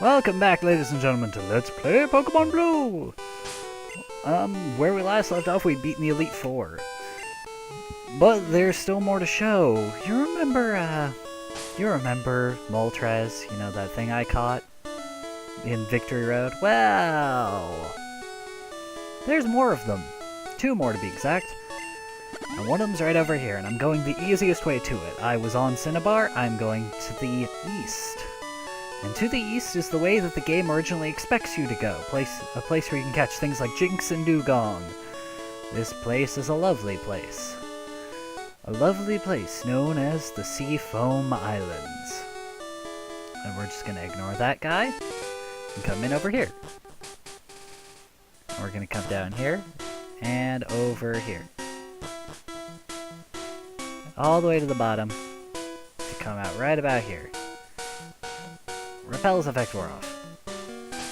Welcome back, ladies and gentlemen, to Let's Play Pokemon Blue! Where we last left off, we'd beaten the Elite Four. But there's still more to show. You remember Moltres, you know, that thing I caught in Victory Road? Well, there's more of them. 2 more to be exact. And one of them's right over here, and I'm going the easiest way to it. I was on Cinnabar, I'm going to the east. And to the east is the way that the game originally expects you to go, a place where you can catch things like Jinx and Dugong. This place is a lovely place. A lovely place known as the Seafoam Islands. And we're just going to ignore that guy and come in over here. We're going to come down here and over here. All the way to the bottom to come out right about here. Repel's effect wore off.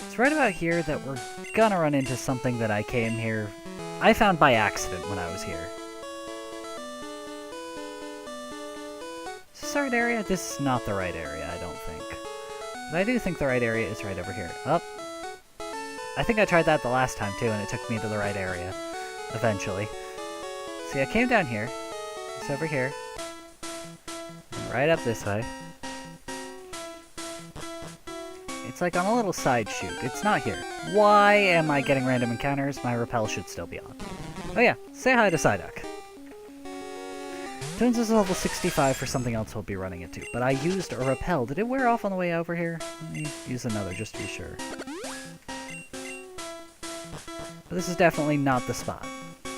It's right about here that we're gonna run into something that I found by accident when I was here. Is this the right area? This is not the right area, I don't think. But I do think the right area is right over here. Oh. I think I tried that the last time too, and it took me to the right area. Eventually. See, I came down here. It's over here. And right up this way. It's like on a little side chute. It's not here. Why am I getting random encounters? My repel should still be on. Oh yeah, say hi to Psyduck. Turns is level 65 for something else we'll be running into. But I used a repel. Did it wear off on the way over here? Let me use another just to be sure. But this is definitely not the spot. I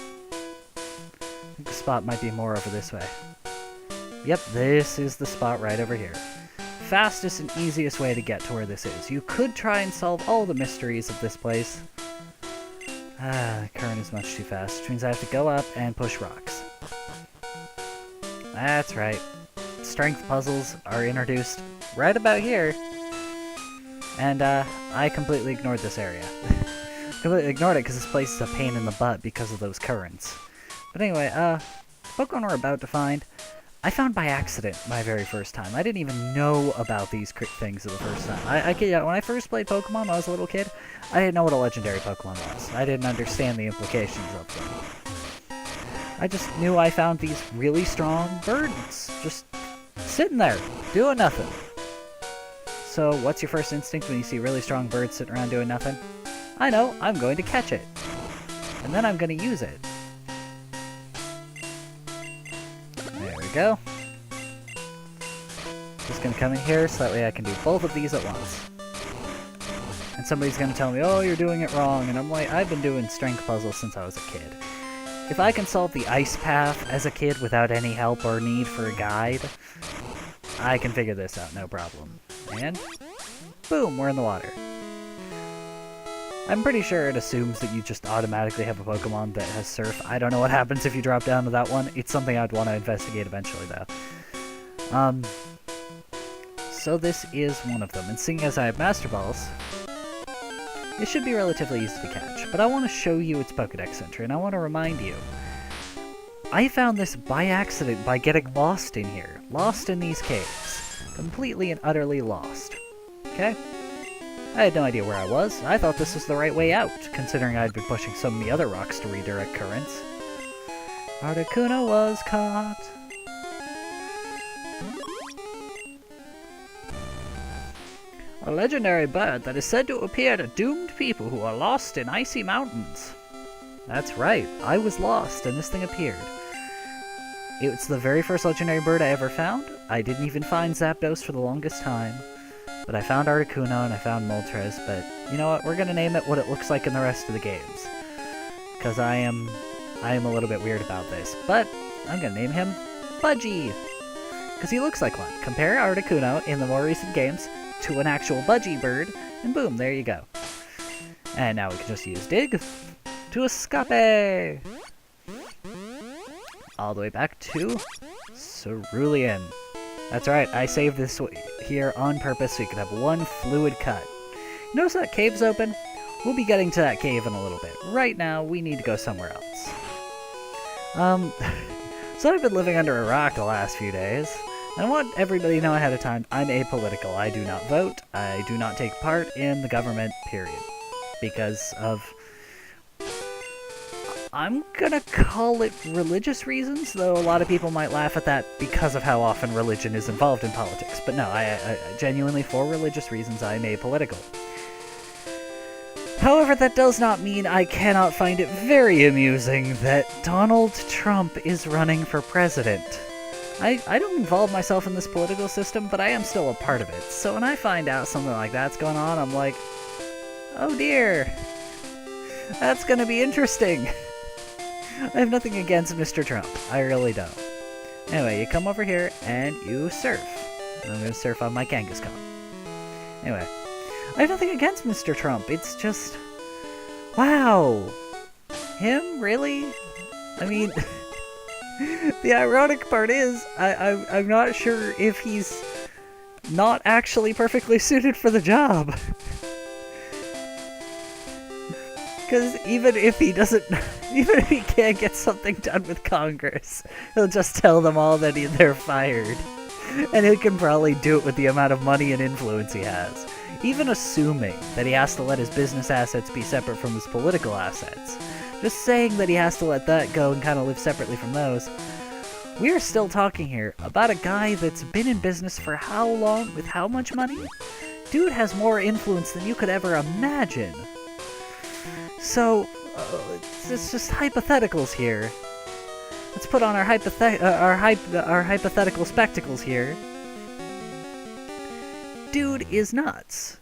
think the spot might be more over this way. Yep, this is the spot right over here. Fastest and easiest way to get to where this is. You could try and solve all the mysteries of this place. The current is much too fast, which means I have to go up and push rocks. That's right. Strength puzzles are introduced right about here. And I completely ignored this area. Completely ignored it because this place is a pain in the butt because of those currents. But anyway, Pokemon we're about to find, I found by accident my very first time. I didn't even know about these things the first time. When I first played Pokemon when I was a little kid, I didn't know what a legendary Pokemon was. I didn't understand the implications of them. I just knew I found these really strong birds, just sitting there, doing nothing. So what's your first instinct when you see really strong birds sitting around doing nothing? I know, I'm going to catch it. And then I'm going to use it. There we go. Just gonna come in here so that way I can do both of these at once. And somebody's gonna tell me, oh, you're doing it wrong, and I'm like, I've been doing strength puzzles since I was a kid. If I can solve the ice path as a kid without any help or need for a guide, I can figure this out, no problem. And boom, we're in the water. I'm pretty sure it assumes that you just automatically have a Pokemon that has Surf. I don't know what happens if you drop down to that one. It's something I'd want to investigate eventually, though. So this is one of them. And seeing as I have Master Balls, it should be relatively easy to catch. But I want to show you its Pokedex entry, and I want to remind you. I found this by accident by getting lost in here. Lost in these caves. Completely and utterly lost. Okay? I had no idea where I was. I thought this was the right way out, considering I'd been pushing so many other rocks to redirect currents. Articuno was caught. A legendary bird that is said to appear to doomed people who are lost in icy mountains. That's right, I was lost and this thing appeared. It's the very first legendary bird I ever found. I didn't even find Zapdos for the longest time. But I found Articuno and I found Moltres, but you know what, we're gonna name it what it looks like in the rest of the games. Because I am a little bit weird about this. But I'm gonna name him Budgie. Because he looks like one. Compare Articuno in the more recent games to an actual Budgie bird, and boom, there you go. And now we can just use Dig to escape! All the way back to Cerulean. That's right, I saved this here on purpose so you can have one fluid cut. Notice that cave's open? We'll be getting to that cave in a little bit. Right now, we need to go somewhere else. So I've been living under a rock the last few days. And I want everybody to know ahead of time, I'm apolitical. I do not vote. I do not take part in the government, period. Because of... I'm gonna call it religious reasons, though a lot of people might laugh at that because of how often religion is involved in politics. But no, I genuinely, for religious reasons, I'm apolitical. However, that does not mean I cannot find it very amusing that Donald Trump is running for president. I don't involve myself in this political system, but I am still a part of it. So when I find out something like that's going on, I'm like, oh dear, that's gonna be interesting. I have nothing against Mr. Trump. I really don't. Anyway, you come over here and you surf. And I'm gonna surf on my Kangaskhan. Anyway, I have nothing against Mr. Trump. It's just... wow. Him? Really? I mean... the ironic part is, I'm not sure if he's not actually perfectly suited for the job. Because even if he doesn't... even if he can't get something done with Congress, he'll just tell them all that they're fired. And he can probably do it with the amount of money and influence he has. Even assuming that he has to let his business assets be separate from his political assets, just saying that he has to let that go and kind of live separately from those, we are still talking here about a guy that's been in business for how long, with how much money? Dude has more influence than you could ever imagine. So, it's just hypotheticals here. Let's put on our hypothetical spectacles here. Dude is nuts.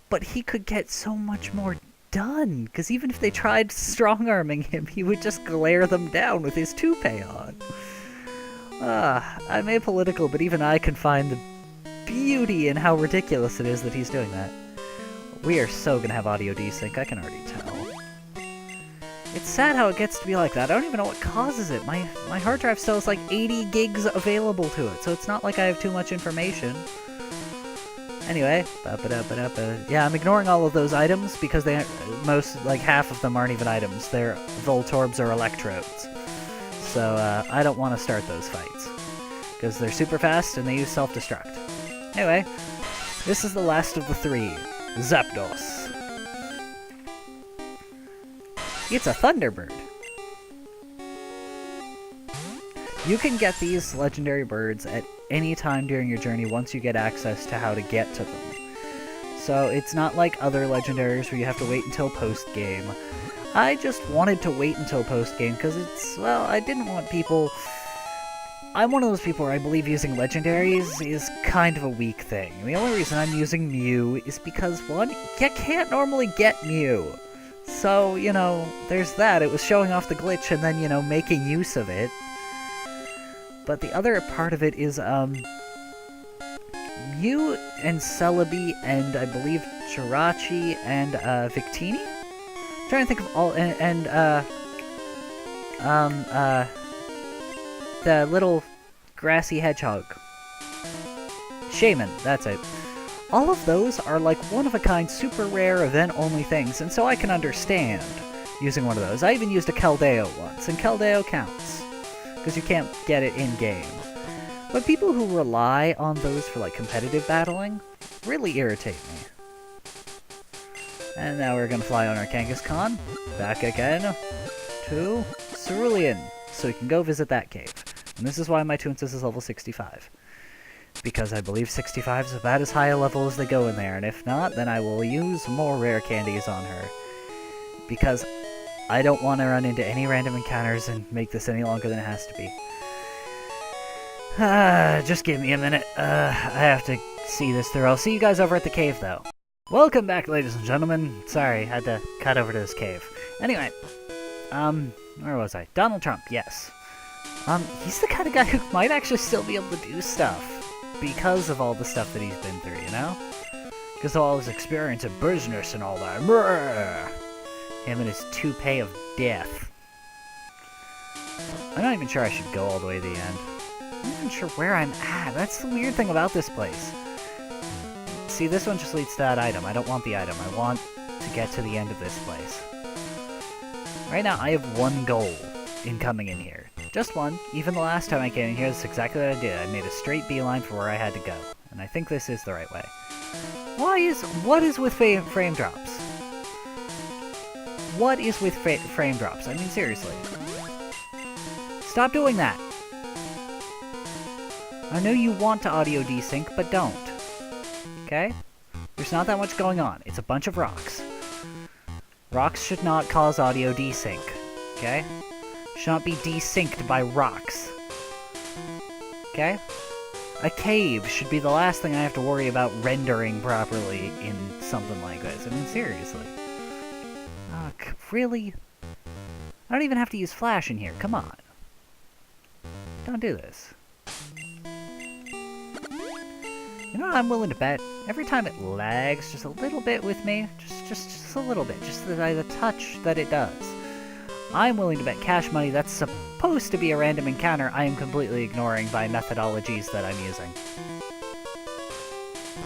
But he could get so much more done, because even if they tried strong-arming him, he would just glare them down with his toupee on. I'm apolitical, but even I can find the beauty in how ridiculous it is that he's doing that. We are so gonna have audio desync, I can already tell. It's sad how it gets to be like that. I don't even know what causes it. My hard drive still has like 80 gigs available to it, so it's not like I have too much information. Anyway, yeah, I'm ignoring all of those items because like half of them aren't even items. They're Voltorbs or electrodes. So I don't want to start those fights because they're super fast and they use self-destruct. Anyway, this is the last of the three, Zapdos. It's a Thunderbird. You can get these legendary birds at any time during your journey once you get access to how to get to them. So it's not like other legendaries where you have to wait until post-game. I just wanted to wait until post-game because it's, well, I didn't want people... I'm one of those people where I believe using legendaries is kind of a weak thing. The only reason I'm using Mew is because, one, you can't normally get Mew. So, you know, there's that. It was showing off the glitch and then, you know, making use of it. But the other part of it is, Mew and Celebi and, I believe, Jirachi and, Victini? I'm trying to think of all, the little grassy hedgehog. Shaman, that's it. All of those are like one-of-a-kind, super rare, event-only things, and so I can understand using one of those. I even used a Keldeo once, and Keldeo counts, because you can't get it in-game. But people who rely on those for, like, competitive battling really irritate me. And now we're gonna fly on our Kangaskhan, back again to Cerulean, so we can go visit that cave. And this is why my Toonsis is level 65. Because I believe 65 is about as high a level as they go in there, and if not, then I will use more rare candies on her. Because I don't want to run into any random encounters and make this any longer than it has to be. Just give me a minute. I have to see this through. I'll see you guys over at the cave, though. Welcome back, ladies and gentlemen. Sorry, had to cut over to this cave. Anyway, where was I? Donald Trump, yes. He's the kind of guy who might actually still be able to do stuff. Because of all the stuff that he's been through, you know? Because of all his experience in business and all that. Brrr. Him and his toupee of death. I'm not even sure I should go all the way to the end. I'm not even sure where I'm at. That's the weird thing about this place. See, this one just leads to that item. I don't want the item. I want to get to the end of this place. Right now, I have one goal in coming in here. Just one. Even the last time I came in here, that's exactly what I did. I made a straight beeline for where I had to go. And I think this is the right way. What is with frame drops? What is with frame drops? I mean, seriously. Stop doing that! I know you want to audio desync, but don't. Okay? There's not that much going on. It's a bunch of rocks. Rocks should not cause audio desync. Okay? Should not be desynced by rocks. Okay? A cave should be the last thing I have to worry about rendering properly in something like this. I mean, seriously. Really? I don't even have to use flash in here. Come on. Don't do this. You know what I'm willing to bet? Every time it lags just a little bit with me, just a little bit, just the touch that it does, I'm willing to bet cash money that's supposed to be a random encounter I am completely ignoring by methodologies that I'm using.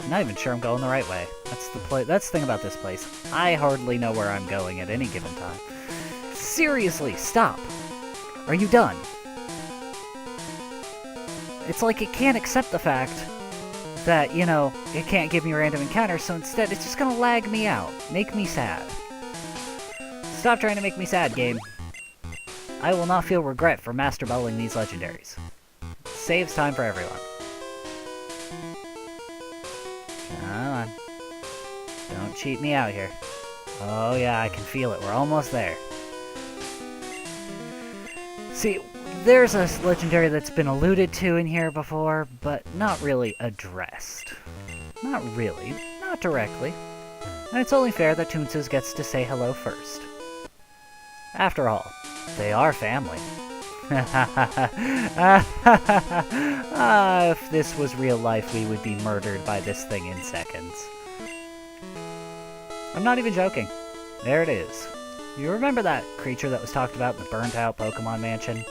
I'm not even sure I'm going the right way. That's the thing about this place. I hardly know where I'm going at any given time. Seriously, stop! Are you done? It's like it can't accept the fact that, you know, it can't give me random encounters, so instead it's just gonna lag me out. Make me sad. Stop trying to make me sad, game. I will not feel regret for master battling these legendaries. Saves time for everyone. Come on. Don't cheat me out here. Oh yeah, I can feel it. We're almost there. See, there's a legendary that's been alluded to in here before, but not really addressed. Not really. Not directly. And it's only fair that Toonses gets to say hello first. After all, they are family. If this was real life, we would be murdered by this thing in seconds. I'm not even joking. There it is. You remember that creature that was talked about in the burnt-out Pokemon Mansion?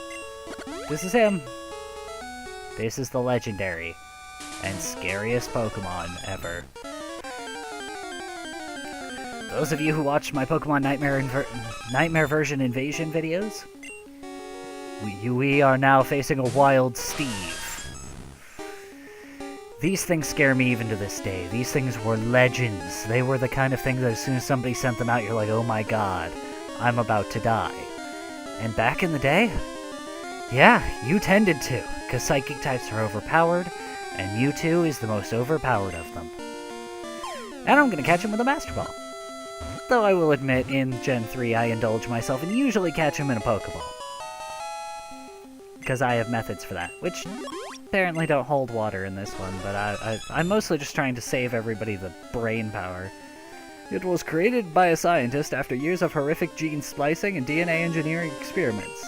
This is him. This is the legendary and scariest Pokemon ever. Those of you who watched my Pokemon Nightmare version invasion videos, we are now facing a wild Steve. These things scare me even to this day. These things were legends. They were the kind of thing that as soon as somebody sent them out, you're like, oh my god, I'm about to die. And back in the day, yeah, you tended to, because psychic types are overpowered, and Mewtwo is the most overpowered of them. And I'm gonna catch him with a Master Ball. Though I will admit, in Gen 3 I indulge myself and usually catch him in a Pokeball. Because I have methods for that, which apparently don't hold water in this one, but I'm mostly just trying to save everybody the brain power. It was created by a scientist after years of horrific gene splicing and DNA engineering experiments.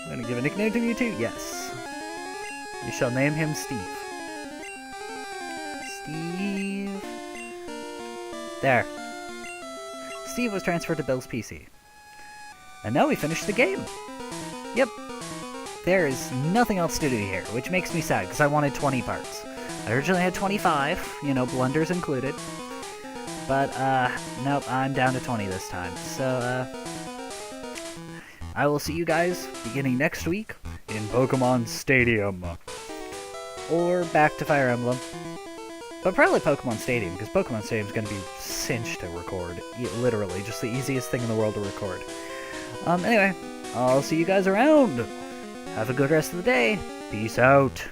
I'm gonna give a nickname to you too? Yes. You shall name him Steve. Steve... There. Steve was transferred to Bill's PC. And now we finished the game. Yep. There is nothing else to do here, which makes me sad, because I wanted 20 parts. I originally had 25, you know, blunders included. But, nope, I'm down to 20 this time. So, I will see you guys beginning next week in Pokemon Stadium. Or back to Fire Emblem. But probably Pokemon Stadium, because Pokemon Stadium is going to be cinched to record. Literally, just the easiest thing in the world to record. Anyway, I'll see you guys around. Have a good rest of the day. Peace out.